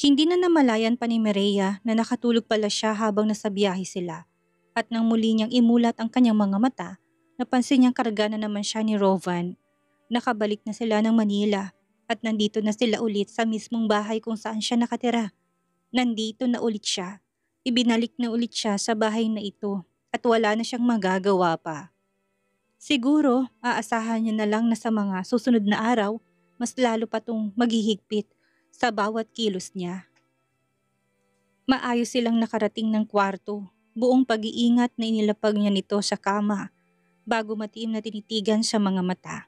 Hindi na namalayan pa ni Mireya na nakatulog pala siya habang nasa biyahe sila. At nang muli niyang imulat ang kanyang mga mata, napansin niyang karga na naman siya ni Rovan. Nakabalik na sila ng Manila at nandito na sila ulit sa mismong bahay kung saan siya nakatira. Nandito na ulit siya. Ibinalik na ulit siya sa bahay na ito at wala na siyang magagawa pa. Siguro, aasahan niya na lang na sa mga susunod na araw, mas lalo pa tong maghihigpit sa bawat kilos niya. Maayos silang nakarating ng kwarto, buong pag-iingat na inilapag niya nito sa kama, bago matiim na tinitigan sa mga mata.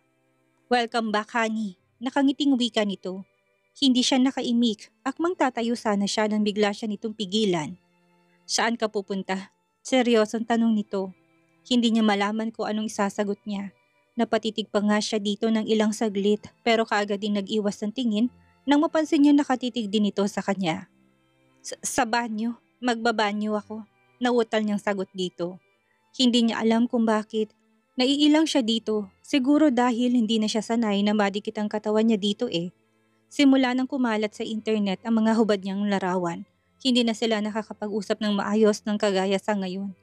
"Welcome back, honey." Nakangiting wika nito. Hindi siya nakaimik, akmang tatayo sana siya nang bigla siya nitong pigilan. "Saan ka pupunta?" Seryosong tanong nito. Hindi niya malaman kung anong isasagot niya. Napatitig pa nga siya dito ng ilang saglit pero kaagad din nag-iwas ng tingin nang mapansin niya nakatitig din ito sa kanya. Sa banyo. Magbabanyo ako." Nautal niyang sagot dito. Hindi niya alam kung bakit. Naiilang siya dito. Siguro dahil hindi na siya sanay na madikit ang katawan niya dito eh. Simula nang kumalat sa internet ang mga hubad niyang larawan, hindi na sila nakakapag-usap ng maayos ng kagaya sa ngayon.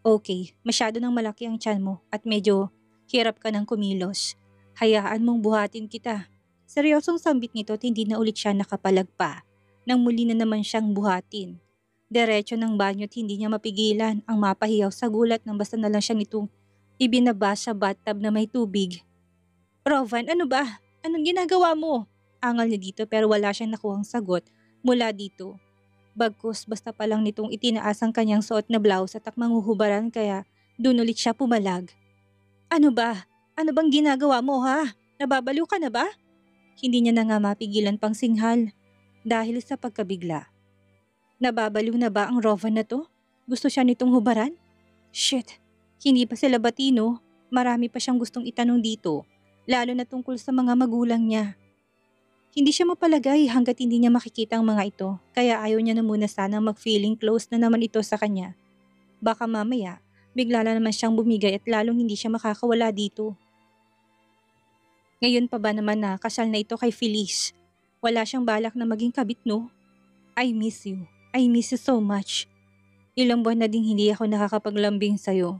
"Okay, masyado nang malaki ang tiyan mo at medyo hirap ka ng kumilos. Hayaan mong buhatin kita." Seryosong sambit nito at hindi na ulit siya nakapalagpa. Nang muli na naman siyang buhatin. Diretso ng banyo at hindi niya mapigilan ang mapahiyaw sa gulat nang basta na lang siya nitong ibinaba sa bathtub na may tubig. "Rovan, ano ba? Anong ginagawa mo?" Angal niya dito pero wala siyang nakuhang sagot mula dito. Bagkus basta pa lang nitong itinaas ang kanyang suot na blouse at akmang huhubaran kaya dun ulit siya pumalag. "Ano ba? Ano bang ginagawa mo ha? Nababaliw ka na ba?" Hindi niya na nga mapigilan pang singhal dahil sa pagkabigla. Nababaliw na ba ang Rovan na to? Gusto siya nitong hubaran? Shit, hindi pa sila batino. Marami pa siyang gustong itanong dito, lalo na tungkol sa mga magulang niya. Hindi siya mapalagay hanggat hindi niya makikita ang mga ito, kaya ayaw niya na muna sanang mag-feeling close na naman ito sa kanya. Baka mamaya, bigla na naman siyang bumigay at lalong hindi siya makakawala dito. Ngayon pa ba naman na kasal na ito kay Feliz? Wala siyang balak na maging kabit, no? I miss you. I miss you so much. Ilang buwan na ding hindi ako nakakapaglambing sa'yo.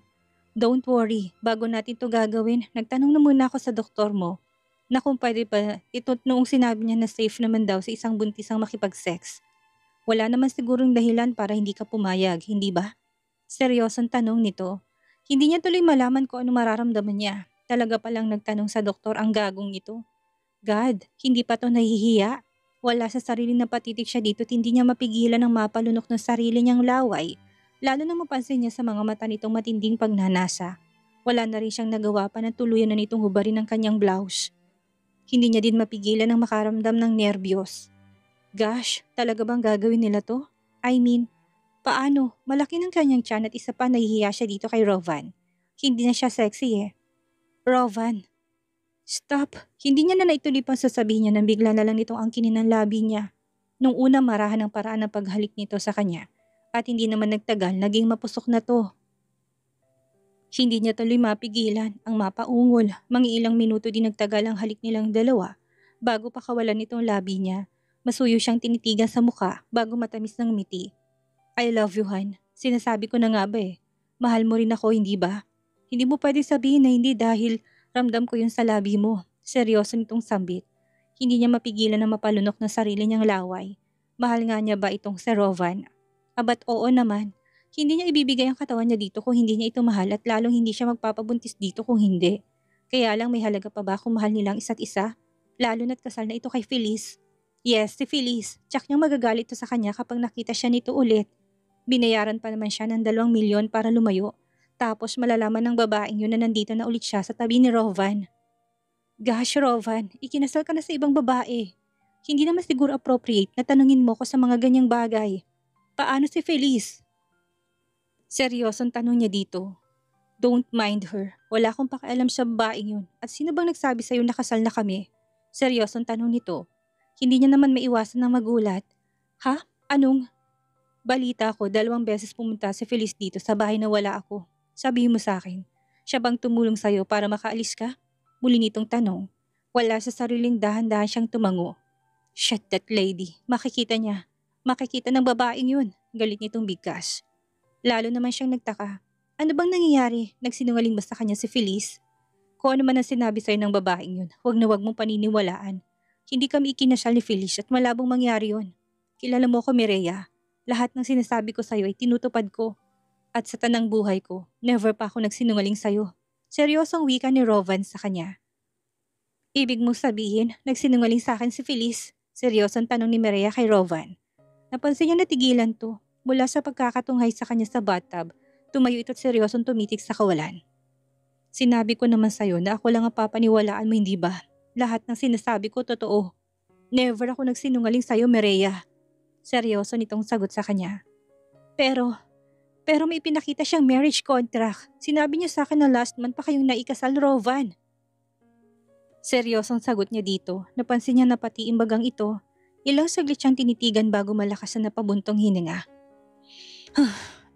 Don't worry, bago natin to gagawin, nagtanong na muna ako sa doktor mo na kung pwede pa ito noong sinabi niya na safe naman daw sa isang buntis ang makipag-sex. Wala naman sigurong dahilan para hindi ka pumayag, hindi ba? Seryosong tanong nito. Hindi niya tuloy malaman kung ano mararamdaman niya. Talaga palang nagtanong sa doktor ang gagong ito. God, hindi pa to nahihiya. Wala sa sarili na patitig siya dito at hindi niya mapigilan ang mapalunok ng sarili niyang laway. Lalo nang mapansin niya sa mga mata nitong matinding pagnanasa. Wala na rin siyang nagawa pa na tuluyan na nitong hubarin ang kanyang blouse. Hindi niya din mapigilan ang makaramdam ng nerbiyos. Gosh, talaga bang gagawin nila to? I mean, paano? Malaki ng kanyang tiyan at isa pa nahihiya siya dito kay Rovan. Hindi na siya sexy eh. Rovan. Stop! Hindi niya na naituloy pang sasabihin niya nang bigla na lang nitong angkinin ng labi niya. Nung una marahan ang paraan ng paghalik nito sa kanya. At hindi naman nagtagal, naging mapusok na to. Hindi niya tuloy mapigilan ang mapaungol. Mangiilang minuto din nagtagal ang halik nilang dalawa. Bago pa kawalan nitong labi niya, masuyo siyang tinitigan sa muka bago matamis ng ngumiti. I love you, Han. Sinasabi ko na nga ba eh. Mahal mo rin ako, hindi ba? Hindi mo pwede sabihin na hindi dahil ramdam ko yun sa labi mo. Seryoso nitong sambit. Hindi niya mapigilan na mapalunok ng sarili niyang laway. Mahal nga niya ba itong si Rovan? Abat oo naman. Hindi niya ibibigay ang katawan niya dito kung hindi niya ito mahal at lalong hindi siya magpapabuntis dito kung hindi. Kaya lang may halaga pa ba kung mahal nilang isa't isa? Lalo na't kasal na ito kay Feliz. Yes, si Feliz. Tsak niyang magagalit to sa kanya kapag nakita siya nito ulit. Binayaran pa naman siya ng 2 milyon para lumayo. Tapos malalaman ng babaeng yun na nandito na ulit siya sa tabi ni Rovan. Gosh, Rovan, ikinasal ka na sa ibang babae. Hindi naman siguro appropriate na tanungin mo ko sa mga ganyang bagay. Paano si Feliz? Seryosong tanong niya dito. Don't mind her. Wala akong pakialam sa babaeng yun. At sino bang nagsabi sa'yo na kasal na kami? Seryosong tanong nito. Hindi niya naman maiwasan ng magulat. Ha? Anong? Balita ko, 2 beses pumunta si Feliz dito sa bahay na wala ako. Sabihin mo sa akin, siya bang tumulong sa'yo para makaalis ka? Muli nitong tanong. Wala sa sariling dahan-dahan siyang tumango. Shut that lady. Makikita niya. Makikita ng babaeng yun. Galit nitong bigkas. Lalo naman siyang nagtaka. Ano bang nangyayari? Nagsinungaling ba sa kanya si Feliz? Kung ano man ang sinabi sa'yo ng babaeng yun, huwag na huwag mong paniniwalaan. Hindi kami ikinasal ni Feliz at malabong mangyari yun. Kilala mo ko, Mireya. Lahat ng sinasabi ko sa'yo ay tinutupad ko. At sa tanang buhay ko, never pa ako nagsinungaling sa'yo. Seryosong wika ni Rovan sa kanya. Ibig mong sabihin, nagsinungaling sa akin si Feliz? Seryosong tanong ni Mireya kay Rovan. Napansin niya na tigilan to. Mula sa pagkakatunghay sa kanya sa bathtub, tumayo ito't seryosong tumitik sa kawalan. Sinabi ko naman sa'yo na ako lang ang papaniwalaan mo, hindi ba? Lahat ng sinasabi ko totoo. Never ako nagsinungaling sa'yo, Mireya. Seryoso nitong sagot sa kanya. Pero may pinakita siyang marriage contract. Sinabi niya sa akin na last month pa kayong naikasal, Rovan. Seryosong sagot niya dito. Napansin niya na pati imbagang ito, ilang saglit siyang tinitigan bago malakas na napabuntong hininga.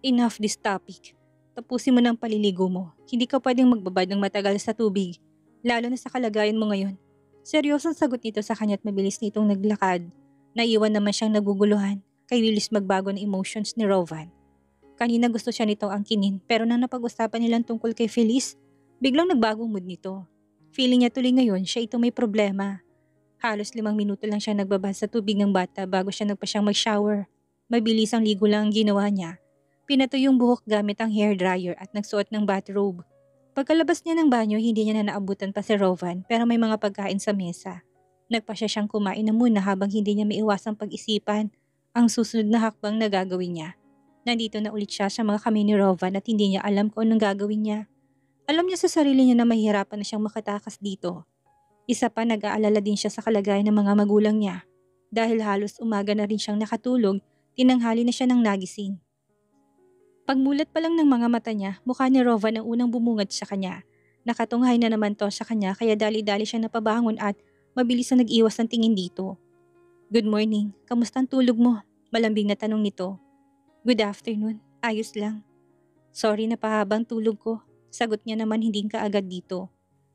Enough this topic. Tapusin mo ng paliligo mo. Hindi ka pwedeng magbabad ng matagal sa tubig, lalo na sa kalagayan mo ngayon. Seryosong sagot nito sa kanya at mabilis nitong naglakad. Naiwan naman siyang naguguluhan, kay lilis magbago ng emotions ni Rovan. Kanina gusto siya nitong angkinin pero nang napag-usapan nilang tungkol kay Feliz, biglang nagbagong mood nito. Feeling niya tuloy ngayon siya ito may problema. Halos 5 minuto lang siya nagbabad sa tubig ng bata bago siya nagpa-siyang mag-shower. Mabilis ang ligo lang ang ginawa niya. Pinatuyo yung buhok gamit ang hair dryer at nagsuot ng bathrobe. Pagkalabas niya ng banyo, hindi niya na naabutan pa si Rovan pero may mga pagkain sa mesa. Nagpasya siyang kumain na muna habang hindi niya maiwasang pag-isipan ang susunod na hakbang na gagawin niya. Nandito na ulit siya sa mga kamay ni Rovan at hindi niya alam kung anong gagawin niya. Alam niya sa sarili niya na mahihirapan na siyang makatakas dito. Isa pa, nag-aalala din siya sa kalagayan ng mga magulang niya. Dahil halos umaga na rin siyang nakatulog, tinanghali na siya ng nagising. Pagmulat pa lang ng mga mata niya, mukha ni Rovan ang unang bumungad sa kanya. Nakatunghay na naman to sa kanya kaya dali-dali siya napabangon at mabilis na nag-iwas ng tingin dito. Good morning, kamusta ang tulog mo? Malambing na tanong nito. Good afternoon, ayos lang. Sorry na pahabang tulog ko. Sagot niya naman hindi kaagad dito.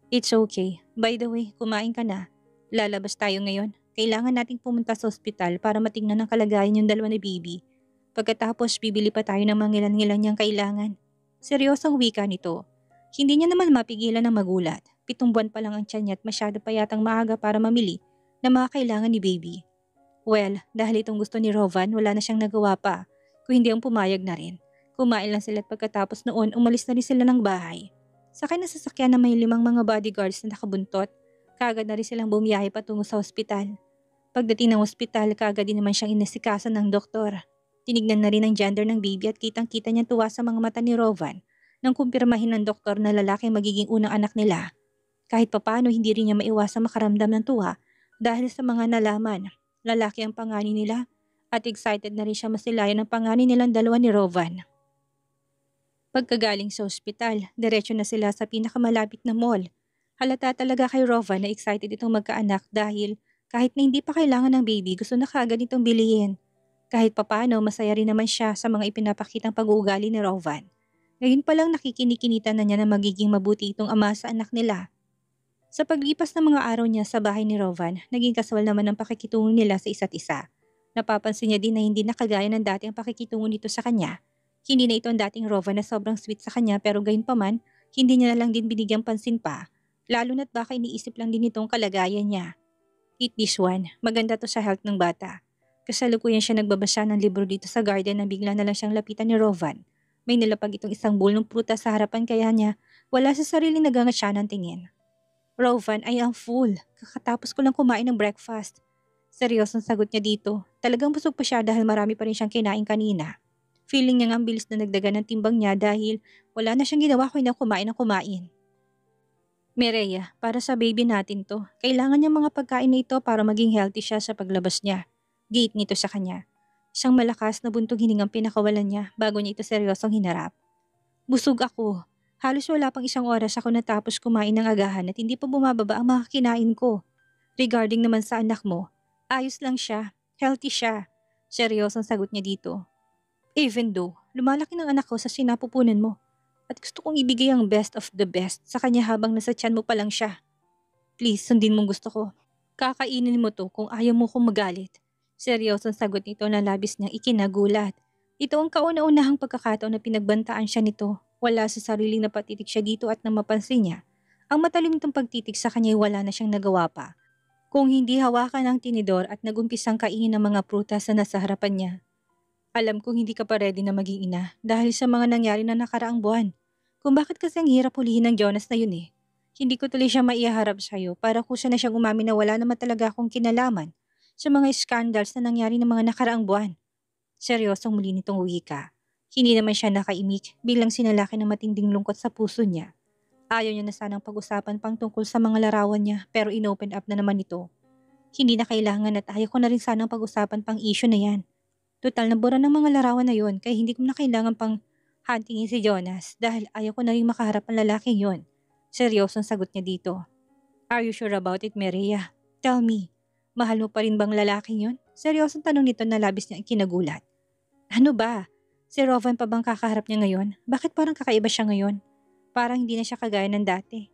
It's okay. By the way, kumain ka na. Lalabas tayo ngayon. Kailangan nating pumunta sa ospital para matingnan ang kalagayan yung dalawa ni baby. Pagkatapos, bibili pa tayo ng mga ngilan-ngilan niyang kailangan. Seryosong wika nito. Hindi niya naman mapigilan ng magulat. 7 buwan pa lang ang tiyan niya at masyado pa yatang maaga para mamili na mga kailangan ni baby. Well, dahil itong gusto ni Rovan, wala na siyang nagawa pa. Kung hindi ang pumayag na rin. Kumain lang sila at pagkatapos noon, umalis na rin sila ng bahay. Sakay na sasakyan na may 5 mga bodyguards na nakabuntot. Kaagad na rin silang bumiyahe patungo sa ospital. Pagdating ng ospital, kaagad din naman siyang inasikaso ng doktor. Tinignan na rin ang gender ng baby at kitang-kita niya tuwa sa mga mata ni Rovan nang kumpirmahin ng doktor na lalaki ang magiging unang anak nila. Kahit papano hindi rin niya maiwasang makaramdam ng tuwa dahil sa mga nalaman. Lalaki ang panganay nila at excited na rin siya masilayan ng panganay nilang dalawa ni Rovan. Pagkagaling sa ospital, diretso na sila sa pinakamalapit na mall. Halata talaga kay Rovan na excited itong magkaanak dahil kahit na hindi pa kailangan ng baby, gusto na kaagad itong bilihin. Kahit papano, masaya rin naman siya sa mga ipinapakitang pag-uugali ni Rovan. Ngayon pa lang nakikinikinita na niya na magiging mabuti itong ama sa anak nila. Sa paglipas ng mga araw niya sa bahay ni Rovan, naging kaswal naman ang pakikitungo nila sa isa't isa. Napapansin niya din na hindi na kagaya ng dati ang pakikitungo nito sa kanya. Hindi na ito ang dating Rovan na sobrang sweet sa kanya pero gayunpaman, hindi niya na lang din binigyang pansin pa. Lalo na't baka iniisip lang din itong kalagayan niya. Eat this one, maganda to sa health ng bata. Kasalukuyan siya nagbabasa ng libro dito sa garden na bigla na lang siyang lapitan ni Rovan. May nilapag itong isang bowl ng prutas sa harapan kaya niya wala sa sarili nagangat siya ng tingin. Rovan, I am full. Kakatapos ko lang kumain ng breakfast. Seryosong sagot niya dito. Talagang busog pa siya dahil marami pa rin siyang kinain kanina. Feeling niya nga ang bilis na nagdagan ng timbang niya dahil wala na siyang ginawa kundi kumain ng kumain. Mireya, para sa baby natin to, kailangan niya mga pagkain na ito para maging healthy siya sa paglabas niya. Gate nito sa kanya. Siyang malakas na buntong hiningang pinakawalan niya bago niya ito seryosong hinarap. Busog ako. Halos wala pang 1 oras ako natapos kumain ng agahan at hindi pa bumababa ang mga kinain ko. Regarding naman sa anak mo, ayos lang siya. Healthy siya. Seryosong sagot niya dito. Even though, lumalaki ng anak ko sa sinapupunan mo at gusto kong ibigay ang best of the best sa kanya habang nasa tiyan mo pa lang siya. Please, sundin mong gusto ko. Kakainin mo to kung ayaw mo kong magalit. Seryosong sagot nito na labis niyang ikinagulat. Ito ang kauna-unahang pagkakataon na pinagbantaan siya nito. Wala sa sariling napatitig siya dito at nang mapansin niya. Ang matalim nitong pagtitig sa kanya ay wala na siyang nagawa pa. Kung hindi hawakan ng tinidor at nagumpisang kainin ng mga prutas na nasa harapan niya. Alam kong hindi ka pa ready na maging ina dahil sa mga nangyari na nakaraang buwan. Kung bakit kasi ang hirap hulihin ng Jonas na yun eh. Hindi ko tuloy siya maiharap sa'yo para kusa na siyang umamin na wala naman talaga akong kinalaman sa mga scandals na nangyari ng mga nakaraang buwan. Seryosong muli nitong wika. Hindi naman siya nakaimik bilang sinalaki ng matinding lungkot sa puso niya. Ayaw niya na sanang pag-usapan pang tungkol sa mga larawan niya pero inopen up na naman ito. Hindi na kailangan at ayaw ko na rin sanang pag-usapan pang issue na yan. Total nabura ng mga larawan na yon kaya hindi ko na kailangan pang huntingin si Jonas dahil ayaw ko na rin makaharap ang lalaking yon. Seryosong sagot niya dito. Are you sure about it, Maria? Tell me, mahal mo pa rin bang lalaking yon? Seryosong tanong nito na labis niya kinagulat. Ano ba? Si Rovan pa bang kakaharap niya ngayon? Bakit parang kakaiba siya ngayon? Parang hindi na siya kagaya ng dati.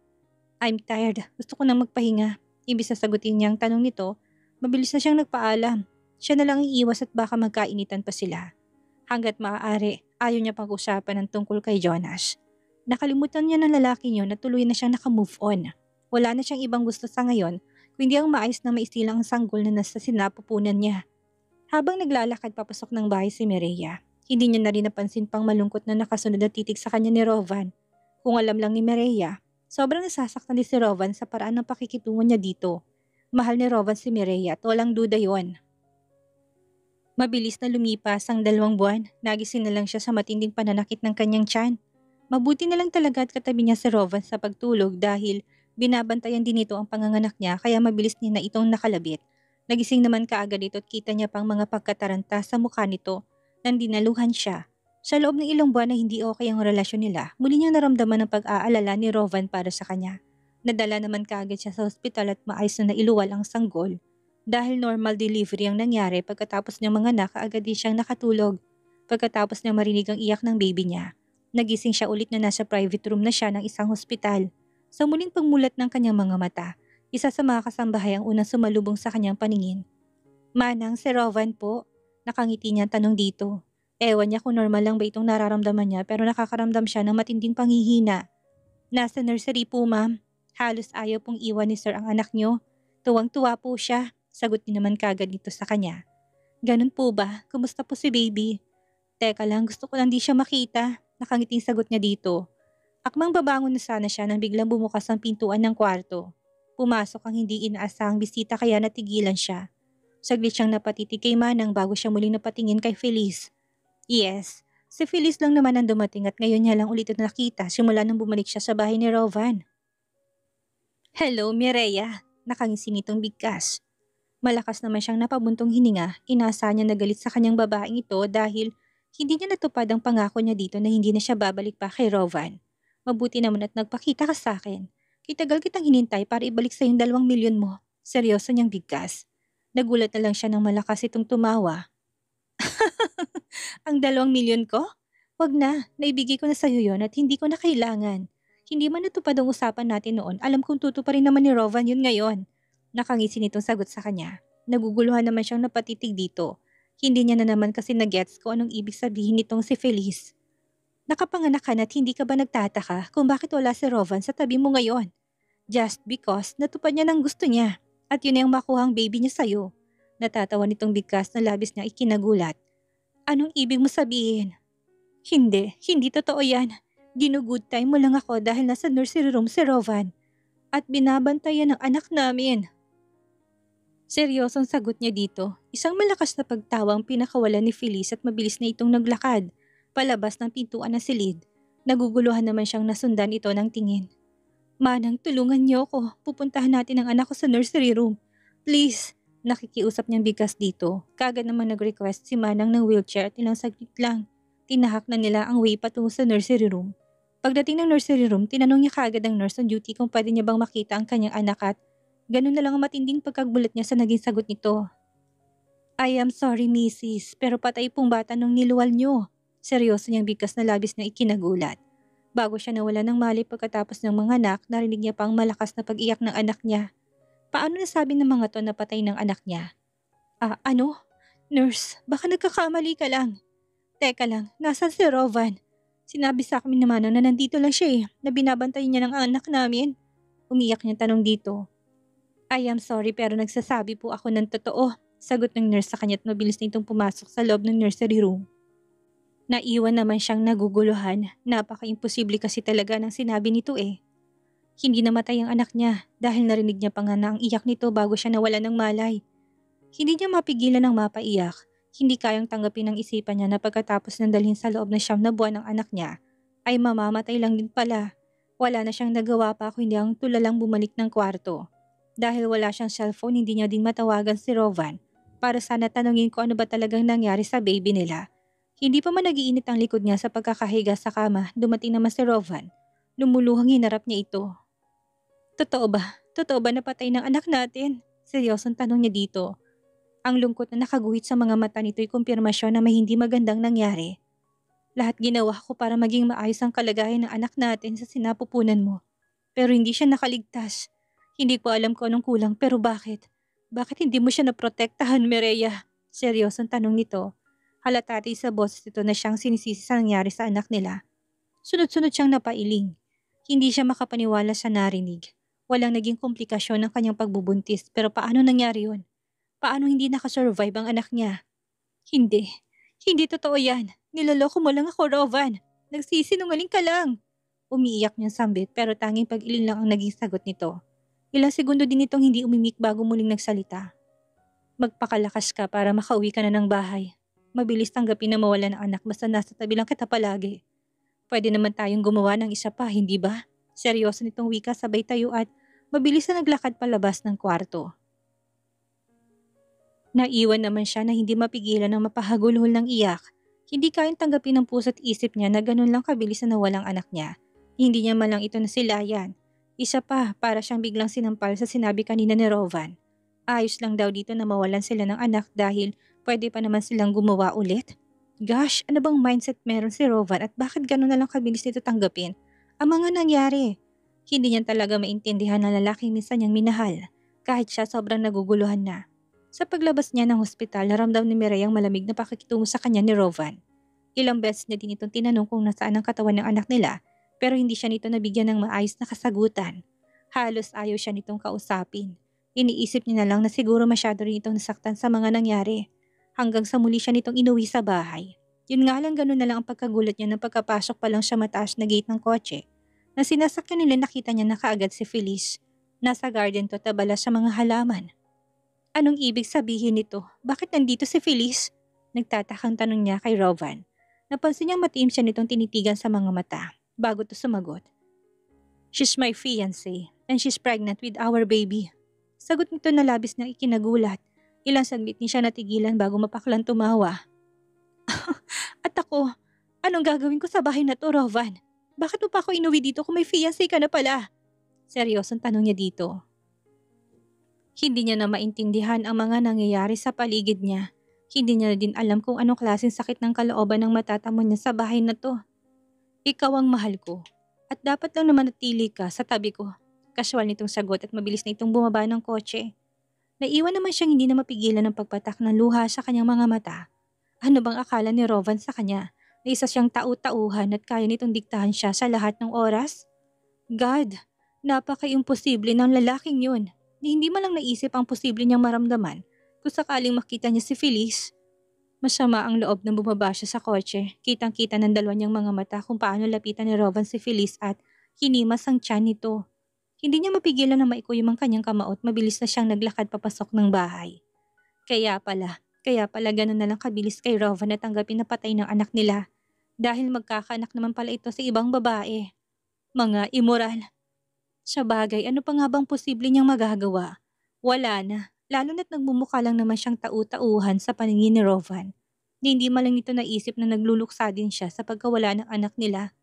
I'm tired. Gusto ko nang magpahinga. Ibig sasagutin niya ang tanong nito, mabilis na siyang nagpaalam. Siya na lang iiwas at baka magkainitan pa sila. Hanggat maaari, ayaw niya pag-usapan ng tungkol kay Jonas. Nakalimutan niya ng lalaki niyo na tuloy na siyang nakamove on. Wala na siyang ibang gusto sa ngayon, kundi ang maayos na maistilang ang sanggol na nasa sinapupunan niya. Habang naglalakad papasok ng bahay si Mireya, hindi niya na rin napansin pang malungkot na nakasunod na titig sa kanya ni Rovan. Kung alam lang ni Mireya, sobrang nasasaktan ni si Rovan sa paraan ng pakikitungo niya dito. Mahal ni Rovan si Mireya at walang duda yon. Mabilis na lumipas ang 2 buwan, nagising na lang siya sa matinding pananakit ng kanyang tiyan. Mabuti na lang talaga at katabi niya si Rovan sa pagtulog dahil binabantayan din nito ang panganganak niya kaya mabilis niya na itong nakalabit. Nagising naman kaagad ito at kita niya pang mga pagkataranta sa mukha nito nang dinaluhan siya. Sa loob ng ilang buwan na hindi okay ang relasyon nila, muli niyang naramdaman ang pag-aalala ni Rovan para sa kanya. Nadala naman kaagad siya sa ospital at maayos na nailuwal ang sanggol. Dahil normal delivery ang nangyari pagkatapos niyang manganak kaagad din siyang nakatulog. Pagkatapos niya marinig ang iyak ng baby niya, nagising siya ulit na nasa private room na siya ng isang hospital. Sa muling pagmulat ng kanyang mga mata, isa sa mga kasambahay ang unang sumalubong sa kanyang paningin. Manang, si Rovan po. Nakangiti niya tanong dito. Ewan niya kung normal lang ba itong nararamdaman niya pero nakakaramdam siya ng matinding panghihina. Nasa nursery po ma'am. Halos ayaw pong iwan ni sir ang anak niyo. Tuwang-tuwa po siya. Sagot niya naman kagad nito sa kanya. Ganun po ba? Kumusta po si baby? Teka lang, gusto ko lang di siya makita. Nakangiting sagot niya dito. Akmang babangon na sana siya nang biglang bumukas ang pintuan ng kwarto. Pumasok ang hindi inaasahang bisita kaya natigilan siya. Saglit siyang napatitig kay Manang bago siya muling napatingin kay Feliz. Yes, si Feliz lang naman ang dumating at ngayon niya lang ulit ito nakita simula nang bumalik siya sa bahay ni Rovan. Hello, Mireya. Nakangisi nitong bigkas. Malakas naman siyang napabuntong hininga, inaasahan niya na galit sa kanyang babaeng ito dahil hindi niya natupad ang pangako niya dito na hindi na siya babalik pa kay Rovan. Mabuti naman at nagpakita ka sa akin. Kitagal kitang hinintay para ibalik sa yung 2 milyon mo. Seryoso niyang bigkas. Nagulat na lang siya nang malakas itong tumawa. Ang 2 milyon ko? Wag na, naibigay ko na sa'yo yon at hindi ko na kailangan. Hindi man natupad ang usapan natin noon, alam kong tutuparin naman ni Rovan yun ngayon. Nakangisi nitong sagot sa kanya. Naguguluhan naman siyang napatitig dito. Hindi niya na naman kasi na-gets kung anong ibig sabihin nitong si Feliz. Nakapanganak ka na't hindi ka ba nagtataka kung bakit wala si Rovan sa tabi mo ngayon? Just because natupad niya ng gusto niya at yun ang makuhang baby niya sa'yo. Natatawa nitong bigkas na labis niya ikinagulat. Anong ibig mo sabihin? Hindi totoo yan. Ginugood time mo lang ako dahil nasa nursery room si Rovan at binabantayan ng anak namin. Seryosong sagot niya dito. Isang malakas na pagtawa ang pinakawalan ni Feliz at mabilis na itong naglakad. Palabas ng pintuan na silid. Naguguluhan naman siyang nasundan ito ng tingin. Manang, tulungan niyo ako. Pupuntahan natin ang anak ko sa nursery room. Please. Nakikiusap niyang bigkas dito. Kagad naman nag-request si Manang ng wheelchair at ilang saglit lang. Tinahak na nila ang way patungo sa nursery room. Pagdating ng nursery room, tinanong niya kagad ang nurse on duty kung pwede niya bang makita ang kanyang anak at ganun na lang ang matinding pagkagulat niya sa naging sagot nito. I am sorry, Mrs. Pero patay pong bata nung niluwal niyo. Seryoso niyang bigkas na labis na ikinagulat. Bago siya nawala ng malay pagkatapos ng mga anak, narinig niya pang malakas na pag-iyak ng anak niya. Paano nasabi ng mga to na patay ng anak niya? Ano? Nurse, baka nagkakamali ka lang. Teka lang, nasan si Rovan? Sinabi sa akin naman na nandito lang siya na binabantay niya ng anak namin. Umiyak niya tanong dito. I am sorry pero nagsasabi po ako ng totoo. Sagot ng nurse sa kanya at mabilis na itong pumasok sa loob ng nursery room. Naiwan naman siyang naguguluhan. Napaka-imposible kasi talaga ng sinabi nito Hindi namatay ang anak niya dahil narinig niya pa nga na ang iyak nito bago siya nawala ng malay. Hindi niya mapigilan ng mapaiyak. Hindi kayang tanggapin ng isipan niya na pagkatapos ng dalhin sa loob ng 9 na buwan ng anak niya, ay mamamatay lang din pala. Wala na siyang nagawa pa kundi ang tulalang bumalik ng kwarto. Dahil wala siyang cellphone, hindi niya din matawagan si Rovan para sana tanungin ko ano ba talagang nangyari sa baby nila. Hindi pa man nagiinit ang likod niya sa pagkakahiga sa kama, dumating naman si Rovan. Lumuluhang hinarap niya ito. Totoo ba? Totoo ba na patay ng anak natin? Seryosong tanong niya dito. Ang lungkot na nakaguhit sa mga mata nito'y kumpirmasyon na may hindi magandang nangyari. Lahat ginawa ko para maging maayos ang kalagayan ng anak natin sa sinapupunan mo. Pero hindi siya nakaligtas. Hindi ko alam kung anong kulang pero bakit? Bakit hindi mo siya naprotektahan, Mireya? Seryosong tanong nito. Halata rin sa boses nito na siyang sinisisi sa nangyari sa anak nila. Sunod-sunod siyang napailing. Hindi siya makapaniwala sa narinig. Walang naging komplikasyon ng kanyang pagbubuntis pero paano nangyari yun? Paano hindi nakasurvive ang anak niya? Hindi. Hindi totoo yan. Niloloko mo lang ako, Rovan. Nagsisinungaling ka lang. Umiiyak niyang sambit pero tanging pag-ilin lang ang naging sagot nito. Ilang segundo din itong hindi umimik bago muling nagsalita. Magpakalakas ka para makauwi ka na ng bahay. Mabilis tanggapin na mawala ng anak basta nasa tabi lang kita palagi. Pwede naman tayong gumawa ng isa pa, hindi ba? Seryoso nitong wika sabay tayo at mabilis na naglakad palabas ng kwarto. Naiwan naman siya na hindi mapigilan ng mapahagulhol ng iyak. Hindi kayang tanggapin ng puso't isip niya na ganun lang kabilis na nawalang anak niya. Hindi niya malang ito nasilayan. Isa pa, para siyang biglang sinampal sa sinabi kanina ni Rovan. Ayos lang daw dito na mawalan sila ng anak dahil pwede pa naman silang gumawa ulit. Gosh, ano bang mindset meron si Rovan at bakit ganun na lang kabilis nito tanggapin ang mga nangyari? Hindi niya talaga maintindihan na lalaki minsan niyang minahal kahit siya sobrang naguguluhan na. Sa paglabas niya ng hospital, naramdam ni Mireya ang malamig na pakikitungo sa kanya ni Rovan. Ilang beses niya din itong tinanong kung nasaan ang katawan ng anak nila pero hindi siya nito nabigyan ng maayos na kasagutan. Halos ayaw siya nitong kausapin. Iniisip niya na lang na siguro masyado rin itong nasaktan sa mga nangyari. Hanggang sa muli siya nitong inuwi sa bahay. Yun nga lang ganun na lang ang pagkagulat niya nang pagkapasok pa lang siya mataas na gate ng kotse. Na sinasakyan nila nakita niya na kaagad si Feliz. Nasa garden to tabala sa mga halaman. Anong ibig sabihin nito? Bakit nandito si Feliz? Nagtatakang tanong niya kay Rovan. Napansin niyang matiim siya nitong tinitigan sa mga mata bago to sumagot. She's my fiancé and she's pregnant with our baby. Sagot nito na labis niyang ikinagulat. Ilang saglit niya siya natigilan bago mapaklang tumawa. At ako, anong gagawin ko sa bahay na to, Rovan? Bakit mo pa ako inuwi dito kung may fiancé ka na pala? Seryosong tanong niya dito. Hindi niya na maintindihan ang mga nangyayari sa paligid niya. Hindi niya na din alam kung anong klaseng sakit ng kalooban ng matatamon niya sa bahay na to. Ikaw ang mahal ko. At dapat lang naman natili ka sa tabi ko. Casual nitong sagot at mabilis na itong bumaba ng kotse. Naiwan naman siyang hindi na mapigilan ng pagpatak ng luha sa kanyang mga mata. Ano bang akala ni Rovan sa kanya? Na isa siyang tau-tauhan at kaya nitong diktahan siya sa lahat ng oras? God, napaka-imposible ng lalaking yun. Hindi man lang naisip ang posible niyang maramdaman kung sakaling makita niya si Feliz. Masama ang loob nang bumaba siya sa kotse. Kitang-kita ng dalawa niyang mga mata kung paano lapitan ni Rovan si Feliz at hinimas ang tiyan nito. Hindi niya mapigilan na maikuyom ang kanyang kamaot, mabilis na siyang naglakad papasok ng bahay. Kaya pala ganun na lang kabilis kay Rovan na tanggapin na patay ng anak nila dahil magkakaanak naman pala ito sa ibang babae. Mga immoral. Sa bagay, ano pa nga bang posible niyang magagawa? Wala na, lalo na't nagmumukha lang naman siyang tau-tauhan sa paningin ni Rovan. Hindi man lang ito naisip na nagluluksa din siya sa pagkawala ng anak nila.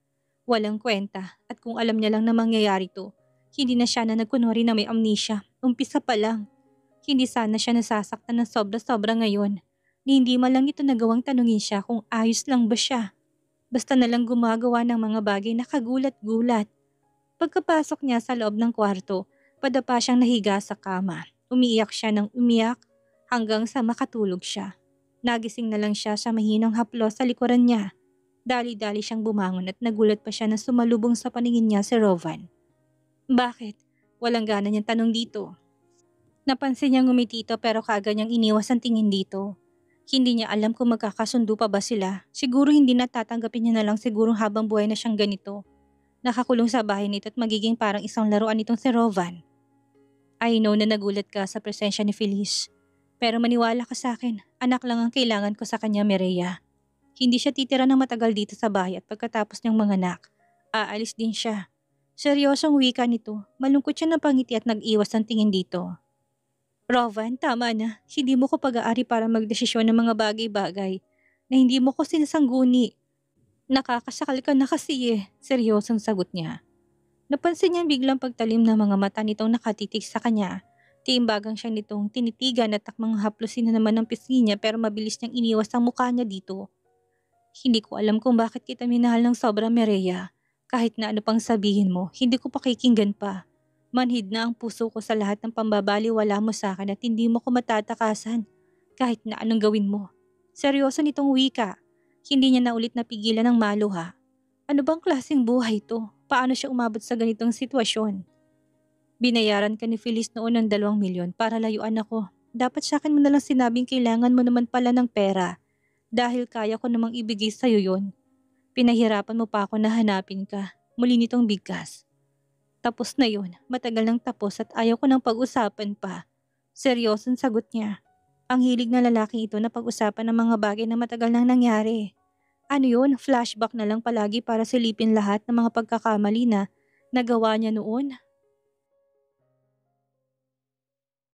Walang kwenta at kung alam niya lang na mangyayari to, hindi na siya na nagkunwari na may amnesia. Umpisa pa lang. Hindi sana siya nasasaktan ng sobra-sobra ngayon. Hindi man lang ito nagawang tanungin siya kung ayos lang ba siya. Basta na lang gumagawa ng mga bagay na kagulat-gulat. Pagkapasok niya sa loob ng kwarto, Padapa siyang nahiga sa kama. Umiiyak siya ng umiyak hanggang sa makatulog siya. Nagising na lang siya sa mahinang haplos sa likuran niya. Dali-dali siyang bumangon at nagulat pa siya na sumalubong sa paningin niya si Rovan. Bakit? Walang gana niyang tanong dito. Napansin niyang ngumiti ito pero kaagad niyang iniwas ang tingin dito. Hindi niya alam kung magkakasundo pa ba sila. Siguro hindi na tatanggapin niya na lang sigurong habang buhay na siyang ganito. Nakakulong sa bahay nito at magiging parang isang laruan nitong si Rovan. I know na nagulat ka sa presensya ni Feliz. Pero maniwala ka sa akin, anak lang ang kailangan ko sa kanya, Mireya. Hindi siya titira ng matagal dito sa bahay at pagkatapos niyang manganak, aalis din siya. Seryosong wika nito, malungkot siya ng pangiti at nag-iwas ng tingin dito. Rovan, tama na. Hindi mo ko pag-aari para magdesisyon ng mga bagay-bagay na hindi mo ko sinasangguni. Nakakasakal ka na kasi eh, seryosong sagot niya. Napansin niya biglang pagtalim ng mga mata nitong nakatitig sa kanya. Tiimbagang siya nitong tinitigan at takmang haplusin na naman ng pisngi niya pero mabilis niyang iniwas ang mukha niya dito. Hindi ko alam kung bakit kita minahal ng sobra, Mireya. Kahit na ano pang sabihin mo, hindi ko pakikinggan pa. Manhid na ang puso ko sa lahat ng pambabaliwala mo sa akin at hindi mo ko matatakasan. Kahit na anong gawin mo. Seryoso nitong wika. Hindi niya na ulit napigilan ng maluha. Ano bang klaseng buhay to? Paano siya umabot sa ganitong sitwasyon? Binayaran ka ni Feliz noon ng 2 milyon para layuan ako. Dapat sa akin mo nalang sinabing kailangan mo naman pala ng pera. Dahil kaya ko namang ibigay sa'yo yon. Pinahirapan mo pa ako na hanapin ka. Muli nitong bigkas. Tapos na yon. Matagal nang tapos at ayaw ko nang pag-usapan pa. Seryosong sagot niya. Ang hilig na lalaking ito na pag-usapan ng mga bagay na matagal nang nangyari. Ano yun? Flashback na lang palagi para silipin lahat ng mga pagkakamali na nagawa niya noon?